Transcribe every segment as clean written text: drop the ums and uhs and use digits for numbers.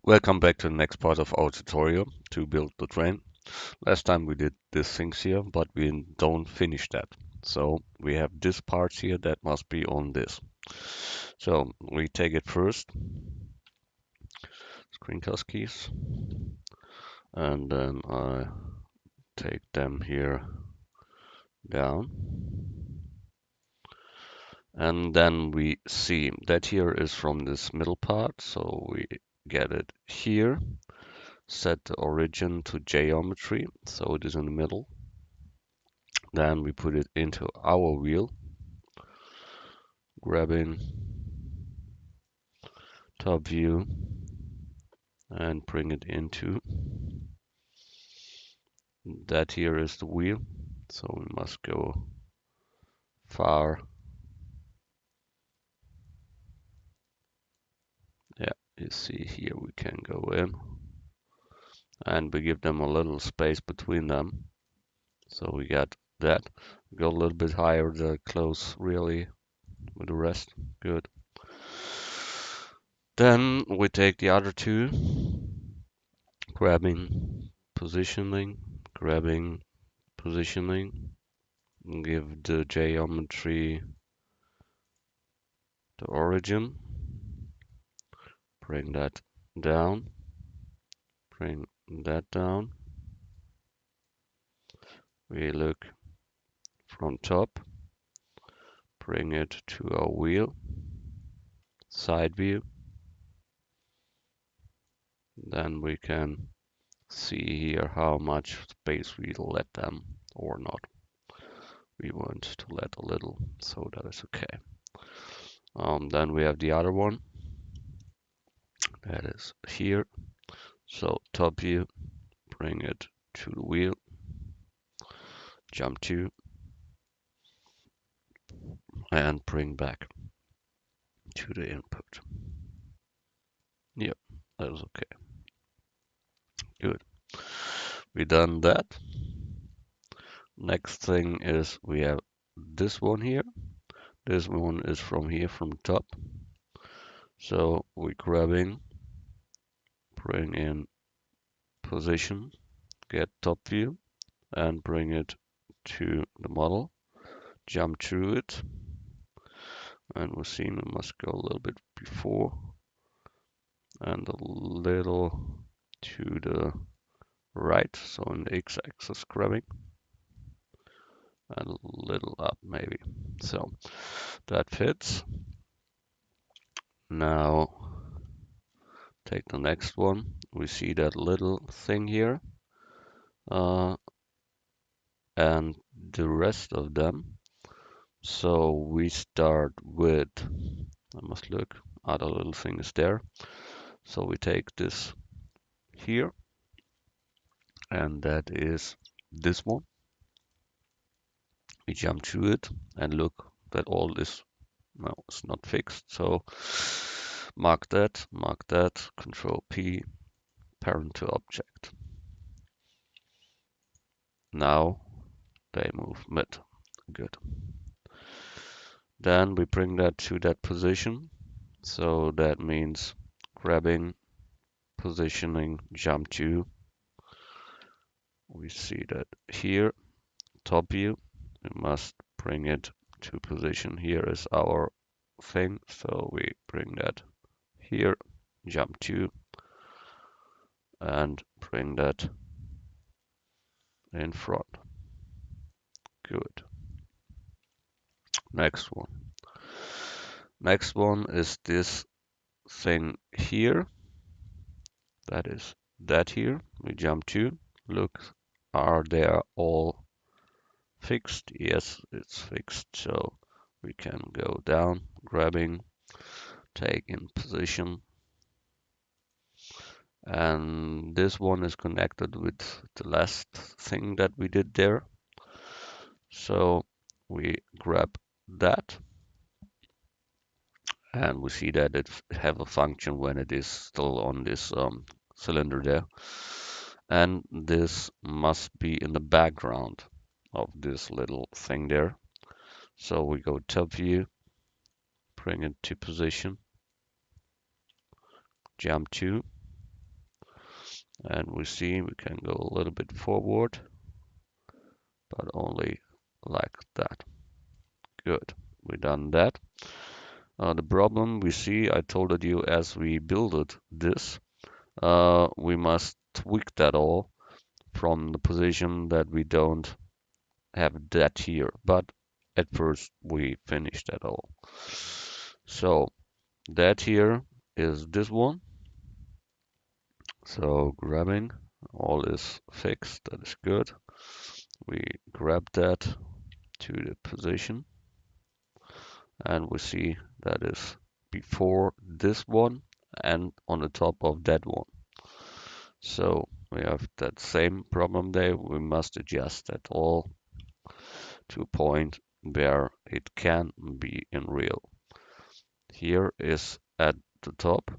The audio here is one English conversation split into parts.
Welcome back to the next part of our tutorial to build the train. Last time we did these things here, but we don't finish that. So we have this part here that must be on this. So we take it first, screencast keys, and then I take them here down. And then we see that here is from this middle part, so we get it here. Set the origin to geometry, so it is in the middle. Then we put it into our wheel, grabbing top view and bring it into that. Here is the wheel, so we must go far. Yeah, you see here we can go in and we give them a little space between them. So we got that. Go a little bit higher, the close really with the rest. Good. Then we take the other two, grabbing, grabbing, positioning, give the geometry the origin, bring that down, bring that down. We look from top, bring it to our wheel, side view. Then we can see here how much space we let them or not. We want to let a little, so that is okay. Then we have the other one that is here. So top view, bring it to the wheel, jump to, and bring back to the input. Yep, that is okay. Good. We done that. Next thing is we have this one here. This one is from here, from top. So we grabbing, bring in position, get top view, and bring it to the model. Jump through it, and we see we must go a little bit before and a little to the right, so in the x-axis grabbing, and a little up maybe. So that fits. Now take the next one. We see that little thing here, and the rest of them. So we start with, I must look, other little thing is there. So we take this here, and that is this one. We jump through it and look that all this, no, it's not fixed. So mark that, Control P, parent to object. Now they move mid. Good. Then we bring that to that position. So that means grabbing, positioning, jump to. We see that here, top view. We must bring it to position. Here is our thing. So we bring that here, jump to, and bring that in front. Good. Next one. Next one is this thing here. That is that here. We jump to. Look, are they all fixed? Yes, it's fixed. So we can go down, grabbing, take in position. And this one is connected with the last thing that we did there. So we grab that, and we see that it have a function when it is still on this cylinder there. And this must be in the background of this little thing there. So we go top view, bring it to position, jump to, And we see we can go a little bit forward, but only like that. Good, we done that. The problem we see, I told you as we build this, we must tweak that all from the position that we don't have that here. But at first we finished that all. So that here is this one. So grabbing, all is fixed, that is good. We grab that to the position and we see that is before this one and on the top of that one. So we have that same problem there. We must adjust that all to a point where it can be in real. Here is at the top,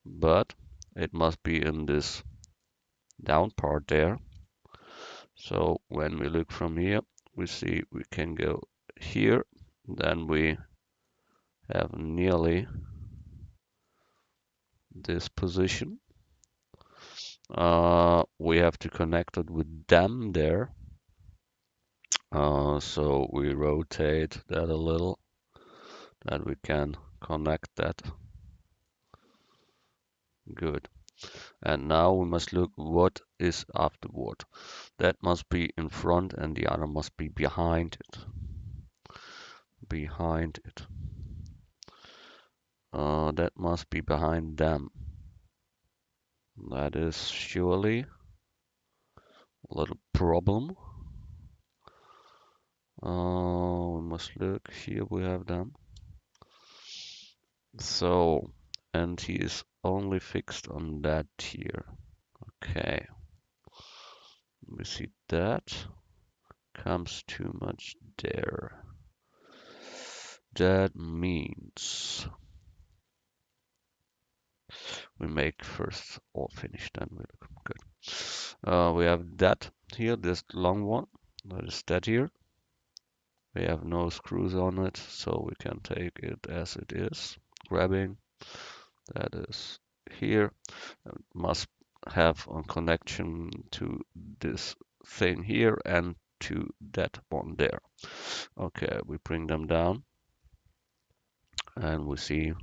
but it must be in this down part there. So when we look from here, we see we can go here, then we have nearly this position. We have to connect it with them there. So we rotate that a little, that we can connect that. Good. And now we must look what is afterward. That must be in front and the other must be behind it. Behind it. That must be behind them. That is surely a little problem. We must look. Here we have them. So, and he is only fixed on that here. Okay. We see that comes too much there. That means we make first all finished, then we look good. We have that here, this long one. That is that here. We have no screws on it, so we can take it as it is. Grabbing, that is here. It must have a connection to this thing here and to that one there. Okay, we bring them down and we see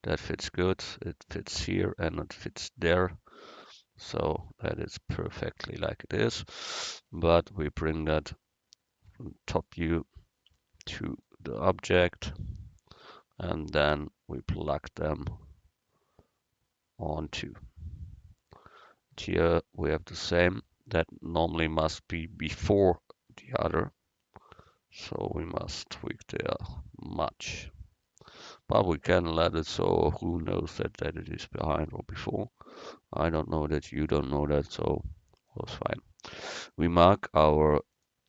that fits good. It fits here and it fits there. So that is perfectly like it is. But we bring that from top view to the object and then we plug them onto. Here we have the same. That normally must be before the other. So we must tweak there much. But we can let it so who knows that it is behind or before. I don't know that, you don't know that, so that's fine. We mark our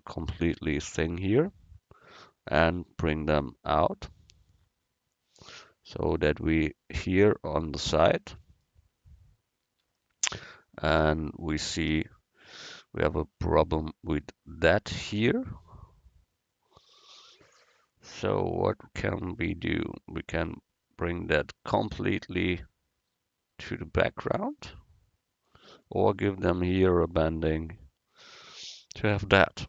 completely thing here and bring them out so that we here on the side and we see we have a problem with that here. So what can we do? We can bring that completely to the background or give them here a bending to have that.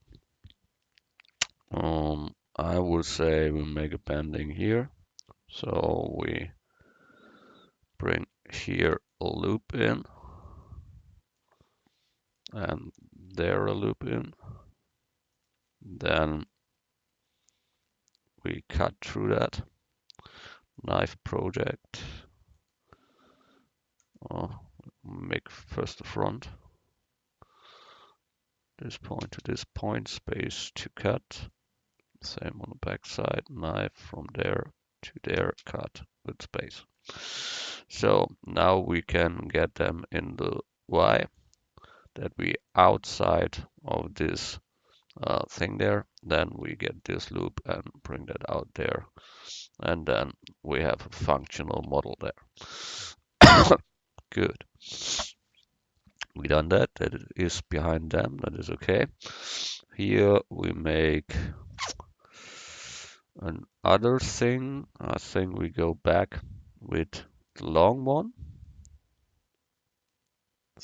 I would say we make a bending here. So we bring here a loop in and there a loop in. Then we cut through that knife project. Make first the front. This point to this point, space to cut. Same on the back side, knife from there to there, cut with space. So now we can get them in the Y, that we outside of this thing there. Then we get this loop and bring that out there. And then we have a functional model there. Good. We done that. That it is behind them. That is okay. Here we make another thing. I think we go back with the long one.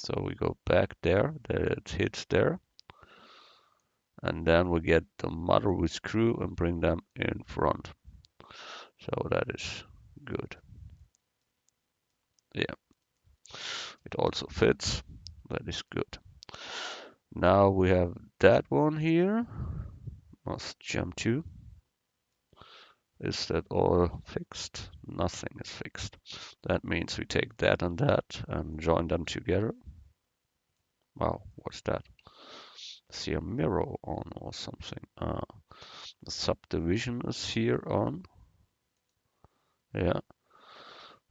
So we go back there, that it hits there, and then we get the mother with screw and bring them in front. So that is good. Yeah, it also fits. That is good. Now we have that one here. Must jump to. Is that all fixed? Nothing is fixed. That means we take that and that and join them together. Wow, what's that? See a mirror on or something. The subdivision is here on. Yeah.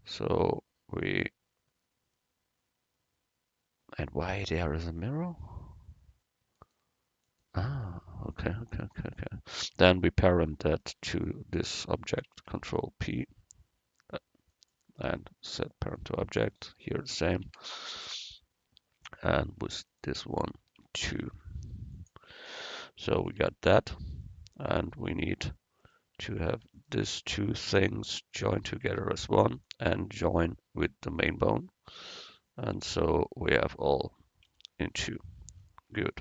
So and why there is a mirror? Ah, okay. Then we parent that to this object, Control P, and set parent to object. Here the same, and with this one too. So we got that, and we need to have these two things join together as one and join with the main bone. And so we have all in two. Good.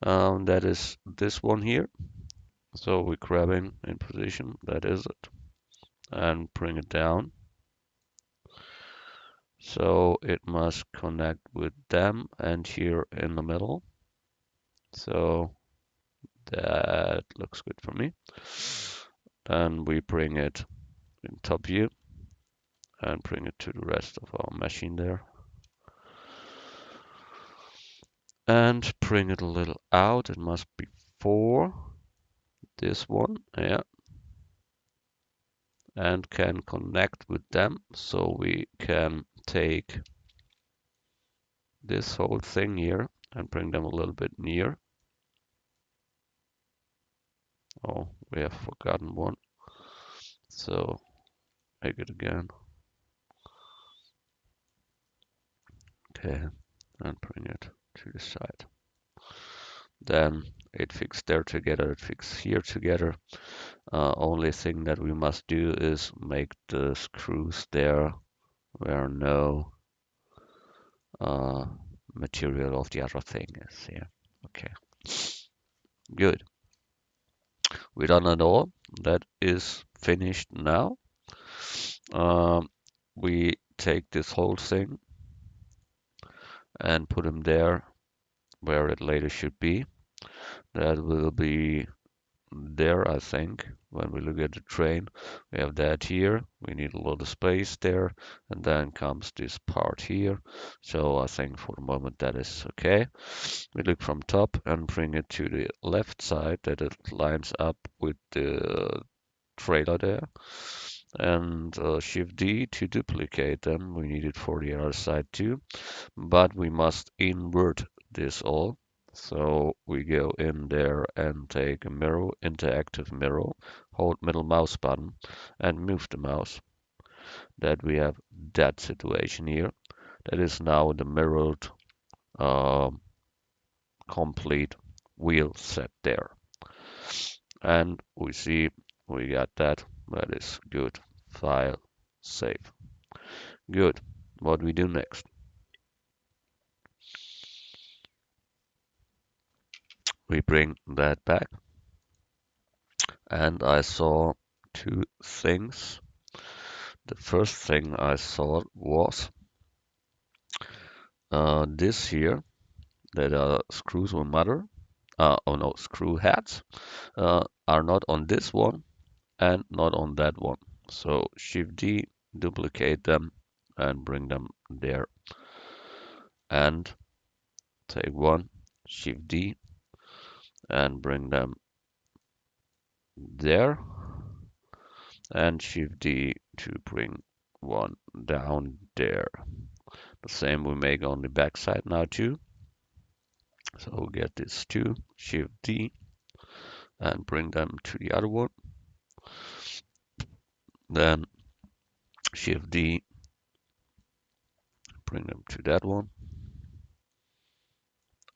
That is this one here. So we're grabbing in position, that is it, and bring it down. So it must connect with them and here in the middle. So that looks good for me. Then we bring it in top view and bring it to the rest of our machine there. And bring it a little out. It must be 4. This one, yeah. And can connect with them. So we can take this whole thing here and bring them a little bit near. Oh, we have forgotten one. So make it again. Okay, and bring it to the side. Then it fixed there together, it fixed here together. Only thing that we must do is make the screws there where no material of the other thing is here. Okay, good. We done it all. That is finished now. We take this whole thing and put them there where it later should be. That will be there, I think. When we look at the train, we have that here. We need a lot of space there, and then comes this part here. So I think for the moment that is okay. We look from top and bring it to the left side that it lines up with the trailer there. And Shift D to duplicate them. We need it for the other side too, but we must invert this all. So we go in there and take a mirror, interactive mirror, hold middle mouse button and move the mouse. That we have that situation here. That is now the mirrored complete wheel set there. And we see we got that. That is good. File, save. Good. What we do next? We bring that back. And I saw two things. The first thing I saw was this here, that are screws on mother, oh no, screw heads, are not on this one and not on that one. So Shift D, duplicate them and bring them there. And take one, Shift D, and bring them there. And Shift D to bring one down there. The same we make on the back side now too. So we'll get this two, Shift D, and bring them to the other one. Then Shift D, bring them to that one.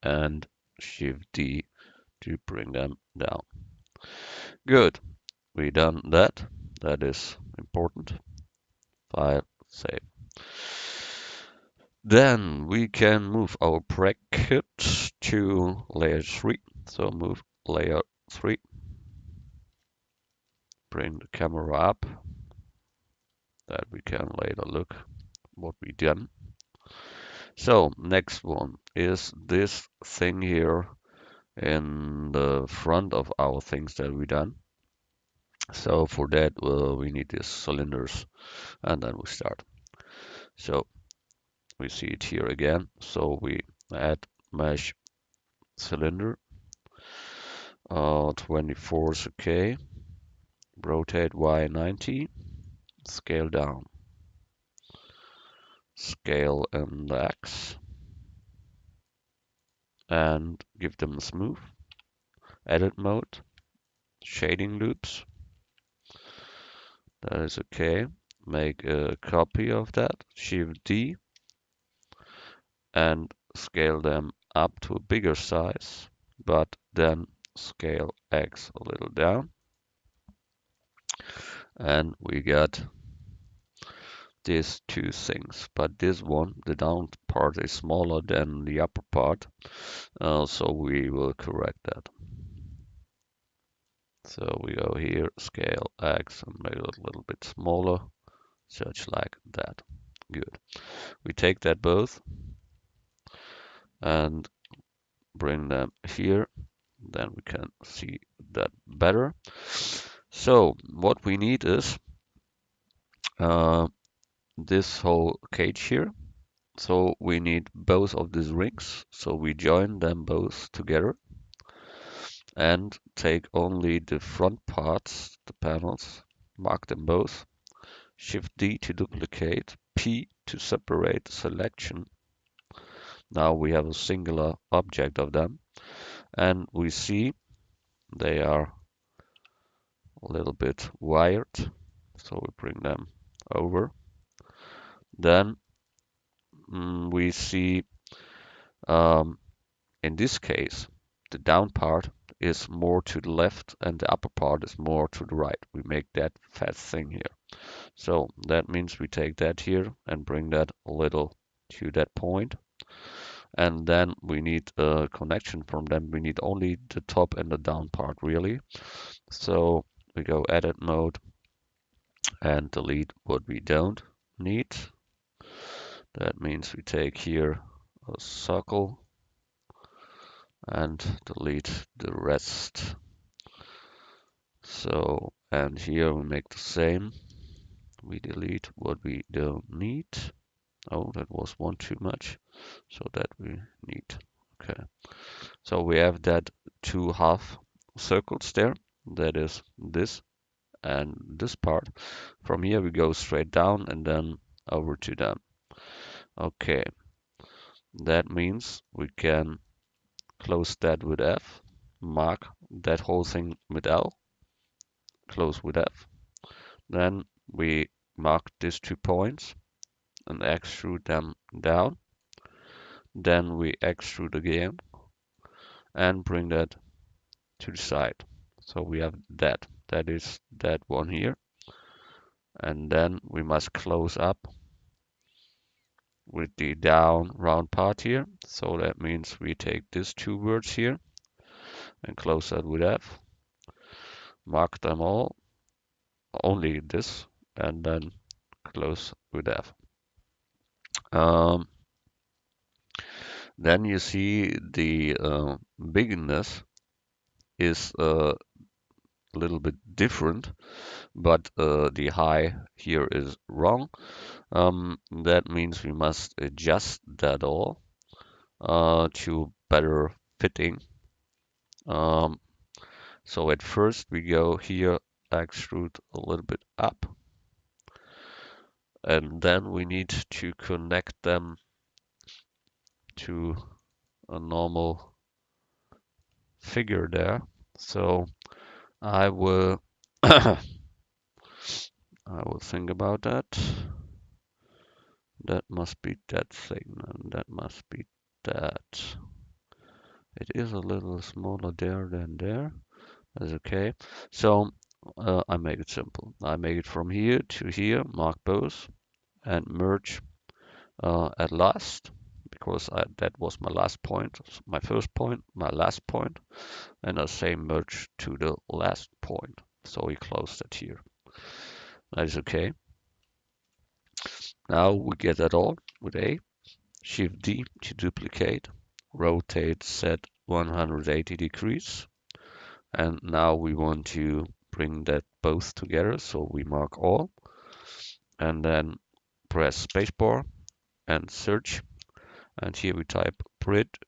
And Shift D to bring them down. Good. We done that. That is important. File, save. Then we can move our bracket to layer 3. So move layer 3, bring the camera up, that we can later look what we done. So next one is this thing here in the front of our things that we done. So for that we need these cylinders and then we start. So we see it here again. So we add mesh cylinder, 24 is okay. Rotate Y 90, scale down, scale and X, and give them a smooth. Edit mode, shading loops, that is okay. Make a copy of that, Shift D, and scale them up to a bigger size, but then scale X a little down. And we got these two things, but this one, the down part is smaller than the upper part, so we will correct that. So we go here, scale X and make it a little bit smaller, such like that. Good. We take that both and bring them here, then we can see that better. So what we need is uh, this whole cage here. So we need both of these rings. So we join them both together and take only the front parts, the panels, mark them both. Shift D to duplicate, P to separate the selection. Now we have a singular object of them, and we see they are a little bit wired. So we bring them over. Then we see um, in this case the down part is more to the left and the upper part is more to the right. We make that fat thing here. So that means we take that here and bring that a little to that point. And then we need a connection from them. We need only the top and the down part really. So we go edit mode and delete what we don't need. That means we take here a circle and delete the rest. So, and here we make the same. We delete what we don't need. Oh, that was one too much. So that we need. Okay. So we have that two half circles there. That is this and this part. From here we go straight down and then over to them. Okay. That means we can close that with F, mark that whole thing with L, close with F. Then we mark these 2 points and extrude them down. Then we extrude again and bring that to the side. So we have that. That is that one here. And then we must close up with the down round part here. So that means we take these two words here and close that with F. Mark them all, only this, and then close with F. Um, then you see the bigness is a little bit different, but the high here is wrong. That means we must adjust that all to better fitting. Um, so at first we go here, extrude a little bit up, and then we need to connect them to a normal figure there. So I will I will think about that. That must be that thing, and that must be that. It is a little smaller there than there. That's okay. So I make it simple. I make it from here to here, mark both, and merge at last, because that was my last point, my first point, my last point, and I say merge to the last point. So we close that here. That is okay. Now we get that all with A. Shift D to duplicate, rotate, set 180 degrees. And now we want to bring that both together. So we mark all and then press spacebar and search. And here we type bridge.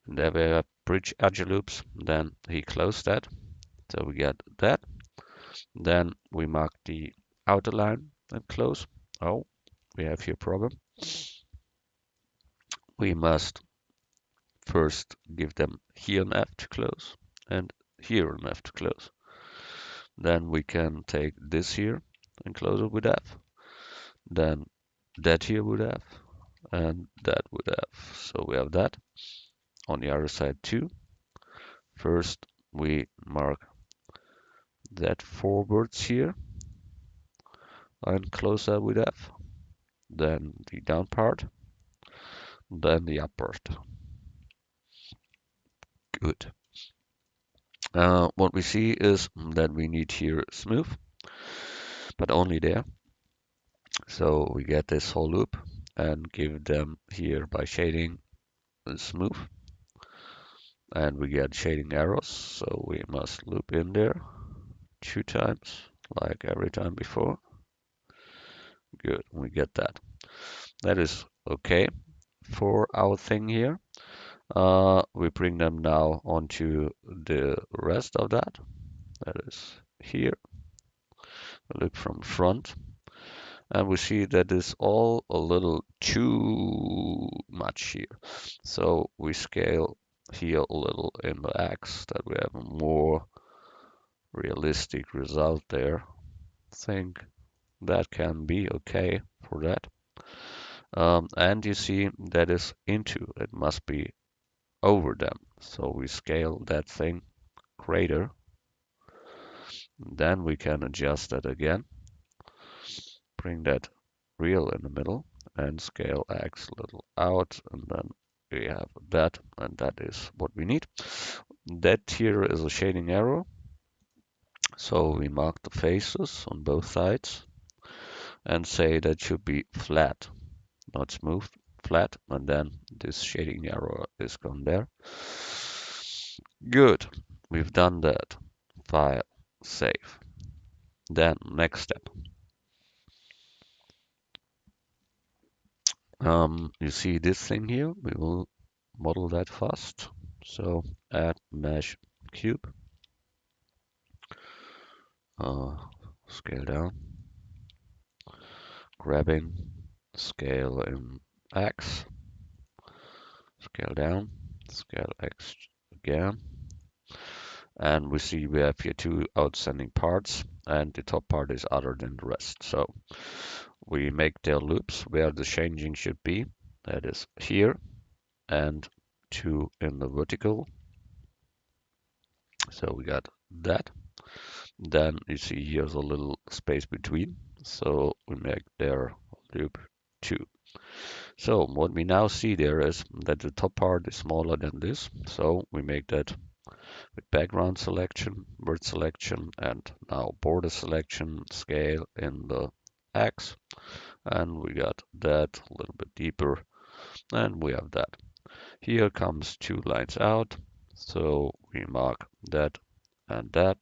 And there we have bridge edge loops. Then he closed that. So we get that. Then we mark the outer line and close. Oh, we have here a problem. We must first give them here an F to close and here an F to close. Then we can take this here and close it with F. Then that here with F and that with F. So we have that on the other side too. First we mark that forwards here and close that with F. Then the down part, then the up part. Good. What we see is that we need here smooth, but only there. So we get this whole loop and give them here by shading smooth. And we get shading arrows, so we must loop in there 2 times, like every time before. Good, we get that. That is okay for our thing here. We bring them now onto the rest of that. That is here. Look from front. And we see that is all a little too much here. So we scale here a little in the X that we have a more realistic result there. Think that can be okay for that. And you see that is into, it must be over them. So we scale that thing greater. Then we can adjust that again. Bring that real in the middle and scale X a little out, and then we have that, and that is what we need. That here is a shading arrow. So we mark the faces on both sides and say that should be flat, not smooth, flat, and then this shading arrow is gone there. Good, we've done that. File, save. Then next step. You see this thing here, we will model that fast. So add mesh cube, scale down, grabbing, scale in X, scale down, scale X again. And we see we have here 2 outstanding parts, and the top part is other than the rest. So we make their loops where the changing should be. That is here and 2 in the vertical. So we got that. Then you see here's a little space between. So we make their loop 2. So what we now see there is that the top part is smaller than this. So we make that with background selection, word selection, and now border selection, scale in the X. And we got that a little bit deeper. And we have that. Here comes 2 lines out. So we mark that and that.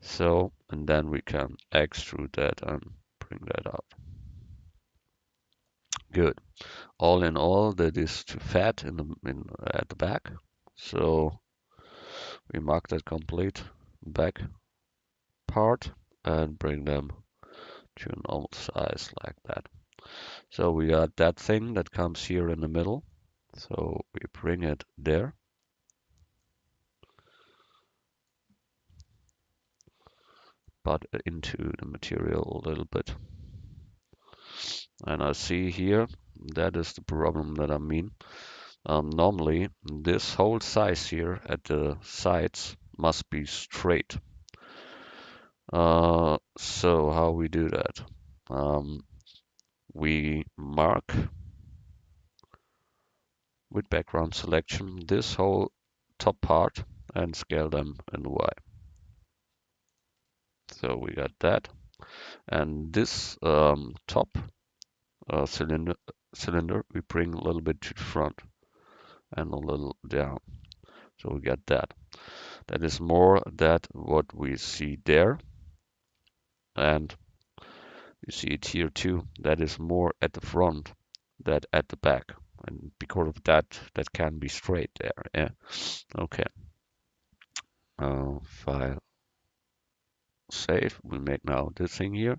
So, and then we can extrude that and bring that out. Good. All in all, that is too fat at the back. So we mark that complete back part and bring them to a normal size like that. So we got that thing that comes here in the middle. So we bring it there. But into the material a little bit. And I see here, that is the problem that I mean. Normally, this whole size here at the sides must be straight. So how we do that? Um, we mark with background selection this whole top part and scale them in Y. So we got that. And this top cylinder we bring a little bit to the front and a little down. So we got that. That is more that what we see there. And you see it here too. That is more at the front than at the back. And because of that, that can be straight there. Yeah. Okay. File save. We make now this thing here.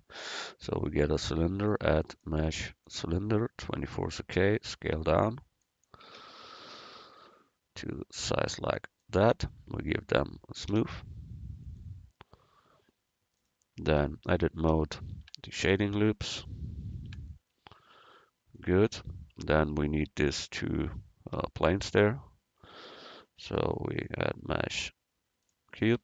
So we get a cylinder at mesh cylinder 24k scale down to size like that. We give them a smooth. Then edit mode to shading loops. Good. Then we need these two planes there. So we add mesh cube,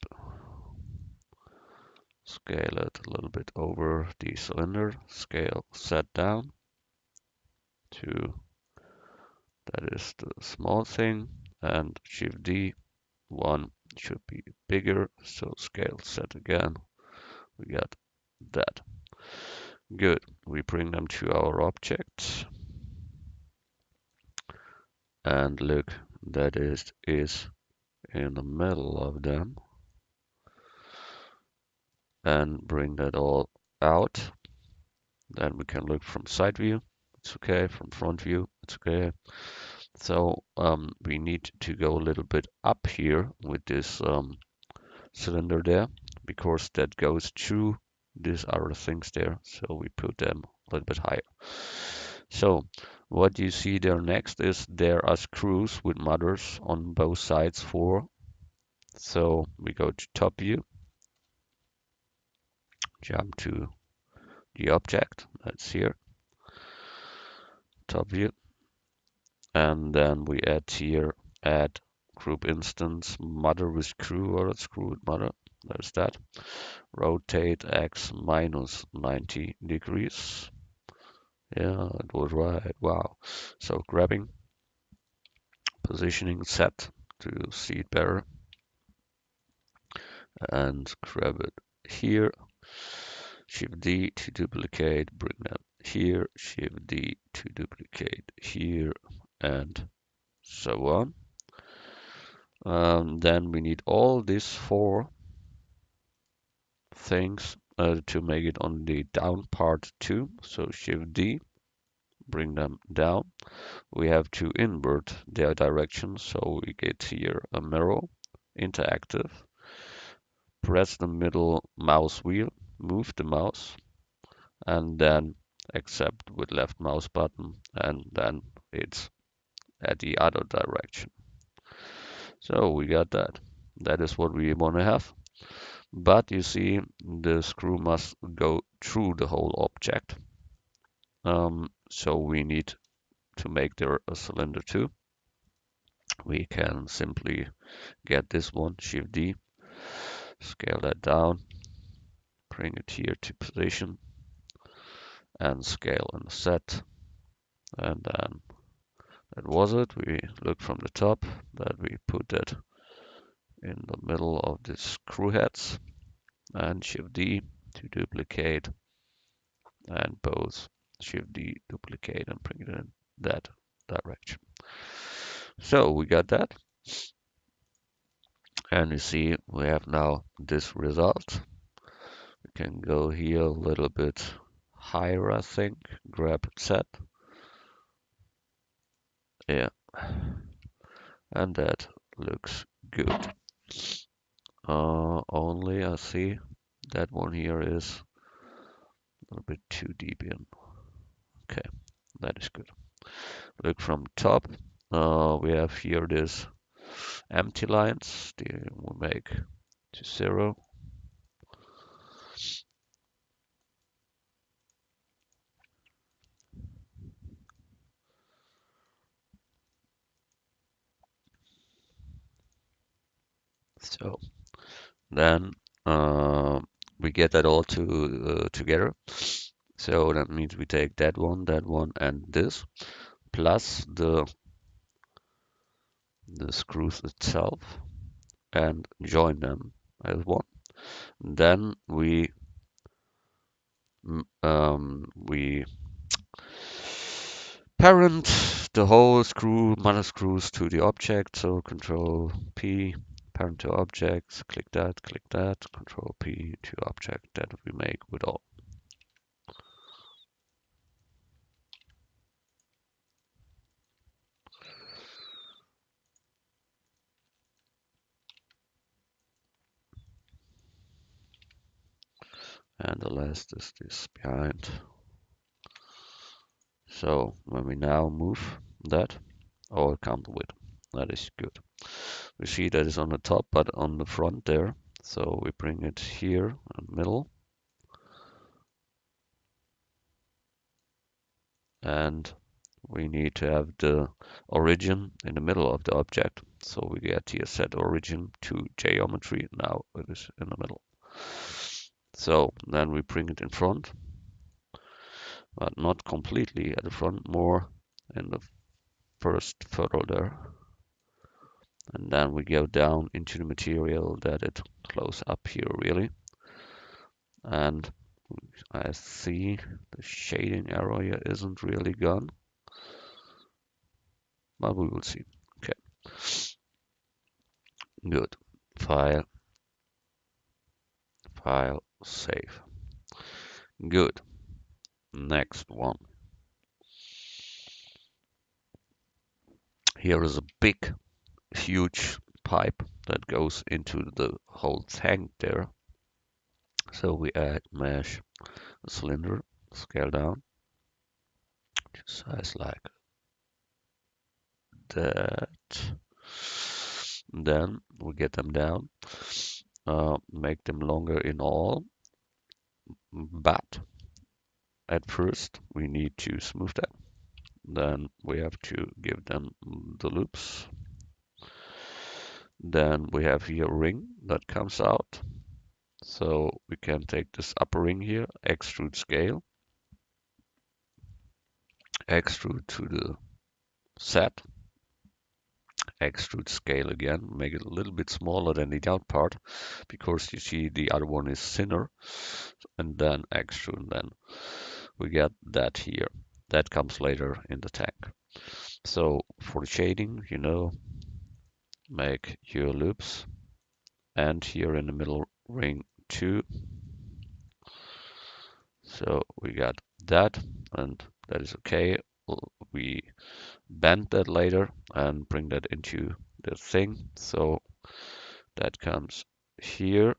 scale it a little bit over the cylinder, scale set down to that is the small thing, and Shift D one should be bigger, so scale set again. We got that. Good. We bring them to our objects, and look, that is in the middle of them, and bring that all out. Then we can look from side view, it's okay. From front view, it's okay. So we need to go a little bit up here with this cylinder there, because that goes through these other things there. So we put them a little bit higher. So what you see there next is there are screws with mothers on both sides for. So we go to top view, jump to the object that's here, top view, and then we add here add group instance mother with screw or screw with mother. There's that. Rotate x minus 90 degrees. Yeah, it was right. Wow. So grabbing, positioning set to see it better, and grab it here. Shift D to duplicate, bring them here. Shift D to duplicate here, and so on. Then we need all these four things to make it on the down part too. So Shift D, bring them down. We have to invert their direction, so we get here a mirror, interactive. Press the middle mouse wheel, move the mouse, and then accept with left mouse button, and then it's at the other direction. So we got that. That is what we want to have. But you see, the screw must go through the whole object. So we need to make there a cylinder too. We can simply get this one, Shift D, scale that down, bring it here to position, and scale and set. And then that was it. We look from the top that we put that in the middle of the screw heads, and Shift D to duplicate, and both Shift D duplicate and bring it in that direction. So we got that, and you see we have now this result. We can go here a little bit higher, I think, grab set, yeah, and that looks good. Only I see that one here is a little bit too deep in. Okay, that is good. Look from top. We have here this empty lines. We make to 0. So then we get that all together. So that means we take that one, and this, plus the screws itself, and join them as one. Then we parent the whole mother screws to the object. So Control P, parent to objects, click that, Control P to object that we make with all. And the last is this behind. So when we now move that, all comes with. That is good. We see that it's on the top, but on the front there. So we bring it here in the middle. And we need to have the origin in the middle of the object. So we get here set origin to geometry. Now it is in the middle. So then we bring it in front, but not completely at the front, more in the first photo there. And then we go down into the material that it close up here really. And I see the shading area isn't really gone, but we will see. Okay, good. File, save. Good. Next one. Here is a big, huge pipe that goes into the whole tank there. So we add mesh, a cylinder, scale down to size like that. Then we get them down, make them longer in all, but at first we need to smooth that. Then we have to give them the loops. Then we have here a ring that comes out. So we can take this upper ring here, extrude scale, extrude to the set, extrude scale again, make it a little bit smaller than the out part because you see the other one is thinner, and then extrude, and then we get that here. That comes later in the tank. So for the shading, make your loops, and here in the middle ring 2. So we got that, and that is okay. We bend that later and bring that into the thing. So that comes here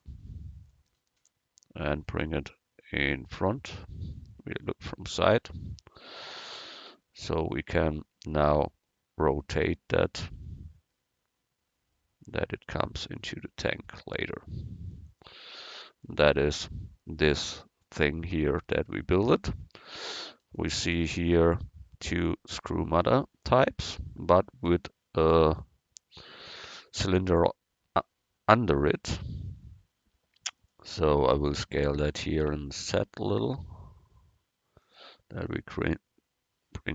and bring it in front. We look from side. So we can now rotate that it comes into the tank later. That is this thing here that we built it. We see here 2 screw mother types, but with a cylinder under it. So I will scale that here and set a little. That we bring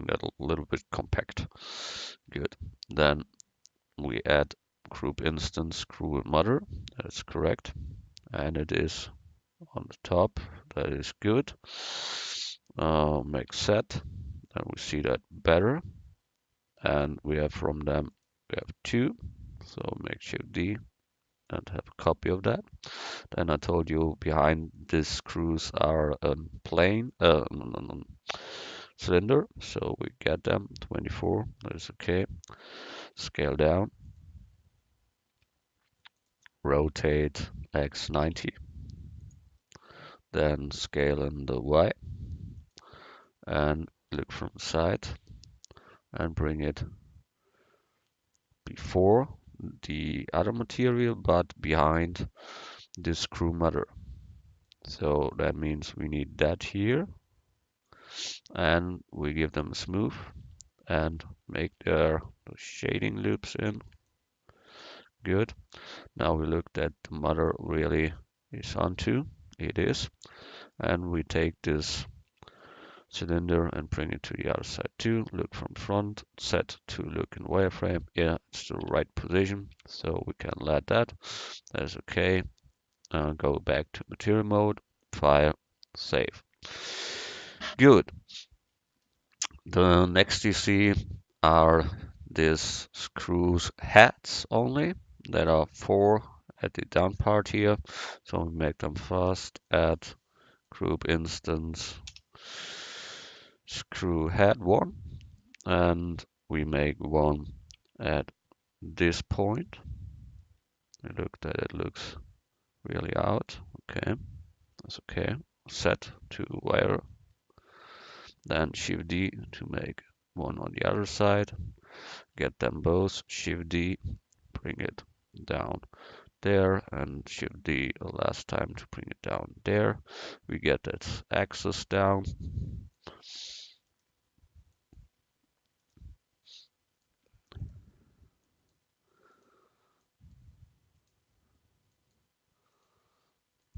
that a little bit compact. Good. Then we add group instance screw mother. That's correct. And it is on the top. That is good. Make set. And we see that better. And we have from them, we have 2. So make Shift D and have a copy of that. Then I told you behind these screws are a plane, cylinder. So we get them 24. That is okay. Scale down. Rotate X 90. Then scale in the Y and look from the side and bring it before the other material but behind the screw mother. So that means we need that here, and we give them a smooth and make their shading loops in. Good. Now we look that the mother really is onto. it is. And we take this cylinder and bring it to the other side too. Look from front, set to look in wireframe. Yeah, it's the right position, so we can let that. That's okay. Go back to material mode, file, save. Good. The next you see are these screws heads only. There are 4 at the down part here, so we make them fast. Add group instance screw head 1, and we make one at this point. Look that it looks really out. Okay, that's okay. Set to wire, then Shift D to make one on the other side. Get them both. Shift D, bring it down there, and Shift D a last time to bring it down there. We get that axis down.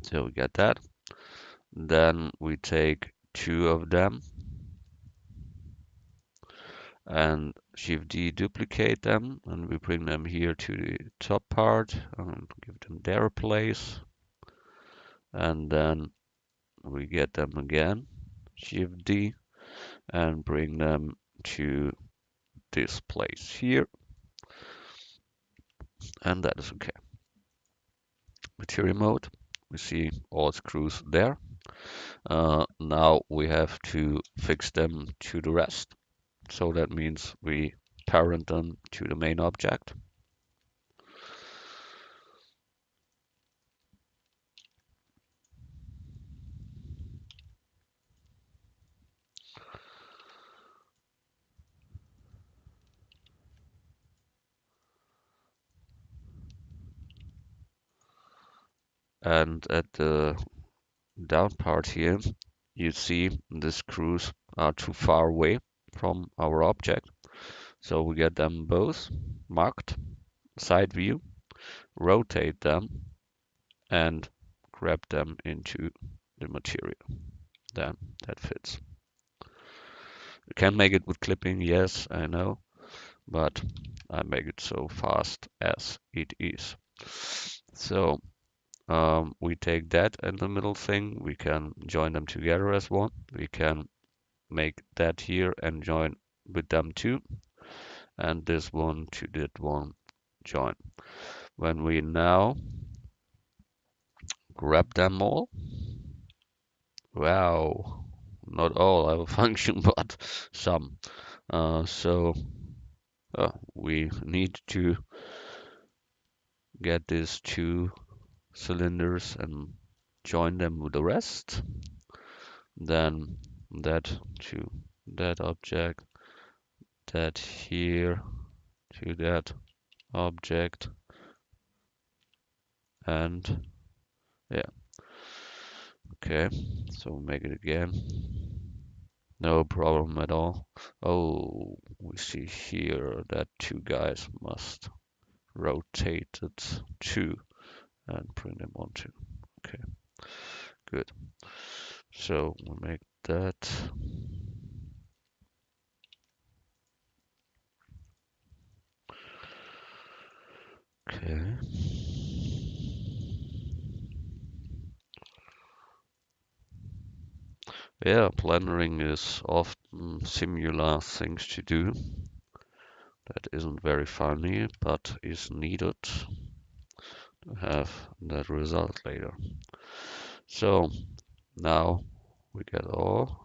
So we get that. Then we take 2 of them and Shift D duplicate them, and we bring them here to the top part and give them their place. And then we get them again, Shift D, and bring them to this place here, and that is okay. Material mode, we see all screws there. Now we have to fix them to the rest. So that means we parent them to the main object. And at the down part here, you see the screws are too far away from our object. So we get them both marked, side view, rotate them, and grab them into the material. Then that fits. You can make it with clipping, yes, I know, but I make it so fast as it is. So we take that and the middle thing, we can join them together as one. We can make that here and join with them too. And this one to that one join. When we now grab them all, wow, not all have a function, but some. So we need to get these 2 cylinders and join them with the rest. Then that to that object, that here to that object, and yeah, okay, so make it again. No problem at all. Oh, we see here that 2 guys must rotate it too and bring them onto. Okay, good. So we'll make that. Okay. Yeah, plannering is often similar things to do. That isn't very funny, but is needed to have that result later. So now we get all.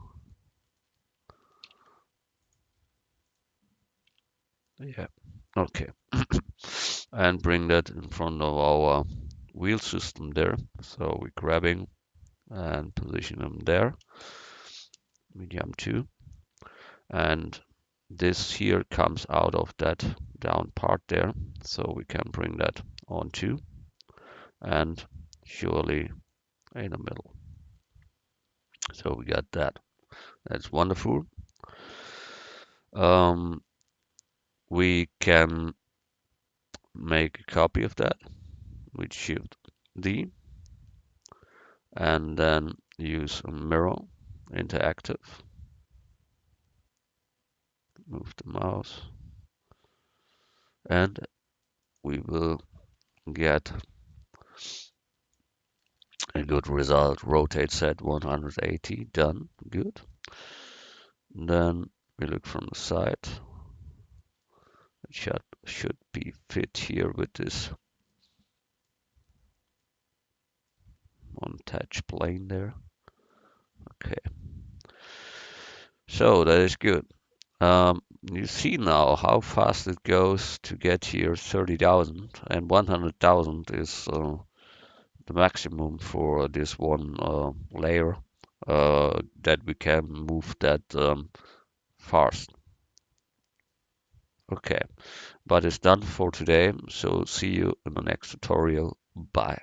Yeah, okay. And bring that in front of our wheel system there. So we're grabbing and position them there. We jump 2. And this here comes out of that down part there. So we can bring that on too. And surely in the middle. So we got that. That's wonderful. Um, we can make a copy of that with Shift D and then use a mirror interactive. Move the mouse, and we will get a good result. Rotate set 180, done, good. Then we look from the side. It should be fit here with this untouched plane there. Okay, so that is good. You see now how fast it goes to get here 30,000, and 100,000 is the maximum for this one layer that we can move that fast. Okay, but it's done for today, so see you in the next tutorial. Bye.